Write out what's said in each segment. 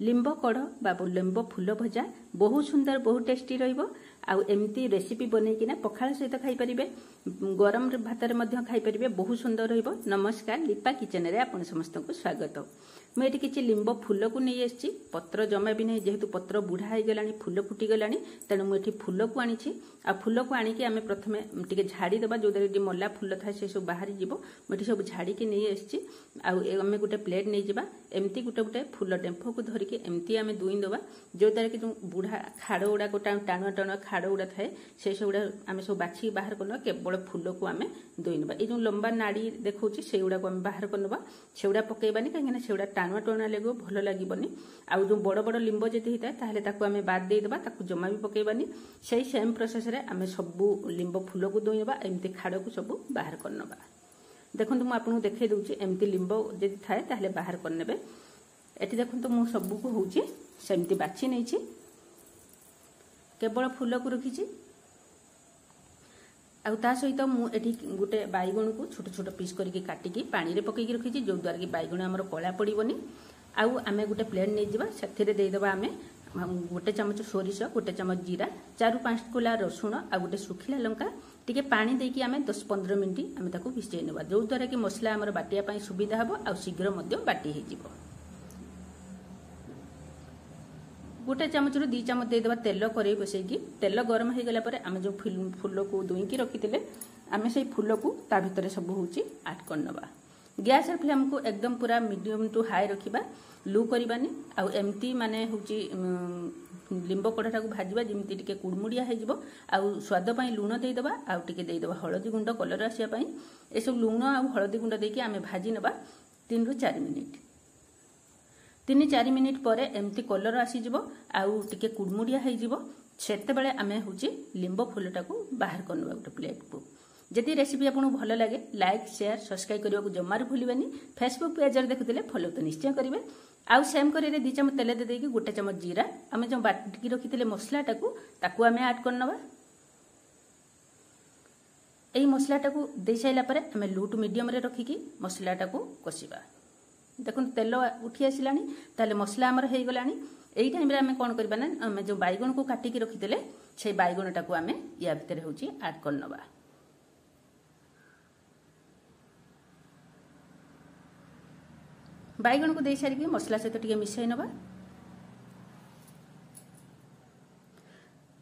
Limb कढ़ बा limb फूल भजा बहुत सुंदर बहुत टेस्टी रहिबो। आउ एमती रेसिपी बनैकिना पखाल सहित खाई परिबे, गरम भातर मध्य खाई परिबे, बहुत सुंदर रहिबो। नमस्कार, लिपा किचन रे आपण समस्तको स्वागत। मैं ये किसी लिंब फूल को नहीं आसी, पत्र जमा भी नहीं, जेहेतु पत्र बुढ़ा हो गलानी, फूल फुटी गलानी, तेणु मुझे फूल को आनी। आ फूल को आनिकी आम प्रथम टे झाड़ीदेवा, जो मल्ला फूल थाए से सब बाहरी जीव। मुझे सब झाड़िकी नहीं आसी। आम गोटे प्लेट नहीं जावा, एमती गोटे गोटे फूल डेम्फ को धरिकी एमती आम दुईदेवा, जो द्वारा कि जो बुढ़ा खाड़ गुड़ाक टाणुआ टाणुआ खाड़ गुड़ा थाए से सब गुड़ा आम सब बाछी बाहर करना, केवल फूल को आम दुईनवा। ये जो लंबा नाड़ी देखा से गुड़ा आम बाहर करना, से गुड़ा पकईबानी कहीं से गुड़ा टाणुआ टाणुआ लगे भल लगे। आउ जो बड़ बड़ लिंब जदि होता है ताकू आम बाद देदेबा, ताकू जमा भी पकईबानी। से सेम प्रोसेस रे आम सबू लिंब फूल को दुईनवा, एमती खाड़ को सब बाहर करनवा। देखो मुझे आपको देखई दूसरी एमती लिंब जदि थाए ताहले बाहर करने। एटी देखो मु सबू को होची सेमती बाछि नहीं, केवल फूल को रखी। आ सहित मुझे गोटे बैगण को छोट छोट पीस करके काटिकी पानी रे पकईकी रखी, जो द्वारा कि बैगण आमर कला पड़ोनी। आउ आम गोटे प्लेट नहीं जावा, से देदेबा आम गोटे चामच सोरिष, गोटे चामच जीरा, 4-5 कोला रसुण, आ गोटे सुखिला लंका, टिके पानी देकी आम 10-15 मिनिट आम ताकू भिजई नेबा, जो द्वारा कि मसला आमर बाटिया पाई सुविधा हबो, आ शीघ्र मध्य बाटी हो जिवो। गोटे चामच रु 2 चामच देदेबा तेल करेई बसैकी, तेल गरम हो गला आम जो फूल को दुईकी रखी आम से फूल को ता भितर सब होची ऐड करनबा। गैस फ्लेम को एकदम पूरा मीडियम टू हाई रखिबा, लो करबानी। आउ एमती माने होची लिंब कढ़ाटा को भाजवा जमी टे कुड़मुड़िया हो। आउ स्वाद पाई लुण देदेबा, आउ टे देदेबा हलदी गुंड कलर आसिया पाई। ए सब लुण आउ हलदी गुंड देकी आम भाजी नबा 3-4 मिनिट। 3-4 मिनिट पर एमती कलर आसीजिवो, आउ टे कुड़मुड़िया हो। सेते बेले आम होची लिंब फूलटा को बाहर करनबा गोटे प्लेट को। जदि रेसिपी आपको भल लगे लाइक शेयर सब्सक्राइब करने को जमार भूलि। फेसबुक पेज देखुले फॉलो तो निश्चय करेंगे। आउ सेम करेंगे 2 चामच तेल देदेकी गोटे चामच जीरा आम जो बाटिकी रखी मसलाटा को आम ऐड करनबा। यही मसलाटा को दे साइला परे आम लो टू मीडियम रे रखिकी मसलाटा को कषिबा। देखो तेल उठी आसलानी, ताले मसला आमर हो गलानी। यही टाइम आम कौन करबा ना, आम जो बैगण को काटिकी रखीदे से बैगणटा को आम या भितर होची ऐड करनबा। बैगण को दे सारिकी मसला सहित टिके मिसई नबा,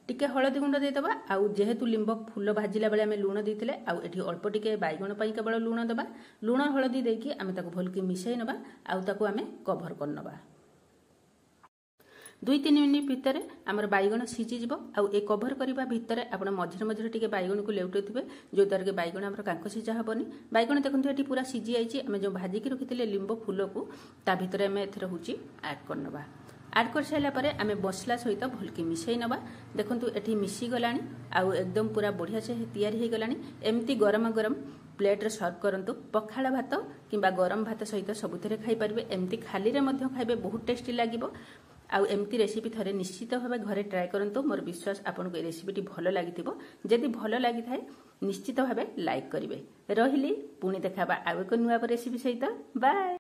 टिके हलदी गुंड देदेबा। आउ जेहेतु लिंब फूल भाजिला बेले आम लुण देइतिले, आउ एठी अल्प टिके बैगण पई केवल लुण देबा। लुण हलदी देकी आम ताको भलकी मिसई नबा, आउ ताको आम कभर करनबा। 2-3 मिनिट भितर आमर बैगण सीझीजिवो। आउ ए कभर करबा भितर आपण मझिरे मझिरे टिके बैगण को लेउटेथिबे, जो द्वारा कि बैगण आमर कांक सीझा हबनी। बैगण देखंतु एठी पूरा सीझी आइछि। आम जो भाजिकी रखिथिले लिंब फूल को ता भितर आम एथरे होची ऐड करनबा। ऐड कर साइला परे आम मसला सहित भलकी मिसई नबा। देखंतु एठी मिसी गलानी, आउ एकदम पूरा बढ़िया से तैयारी हो गलानी। एमती गरम गरम प्लेट रे सर्व करंतु, पखाला भात किंबा गरम भात सहित सबुथिरे खाई परिबे। एमती खाली रे मध्य खाइबे, बहुत टेस्टी लागिबो। आउ एमती रेसिपी थरे निश्चित भावे घरे ट्राए करंतु। मोर विश्वास आपनको ए रेसिपीटी भल लागिथिबो। जदि भल लागि थाए निश्चित भावे लाइक करिवे। रहिली पुणी देखाबा आउ एक नुआ रेसिपी सहित। बाय।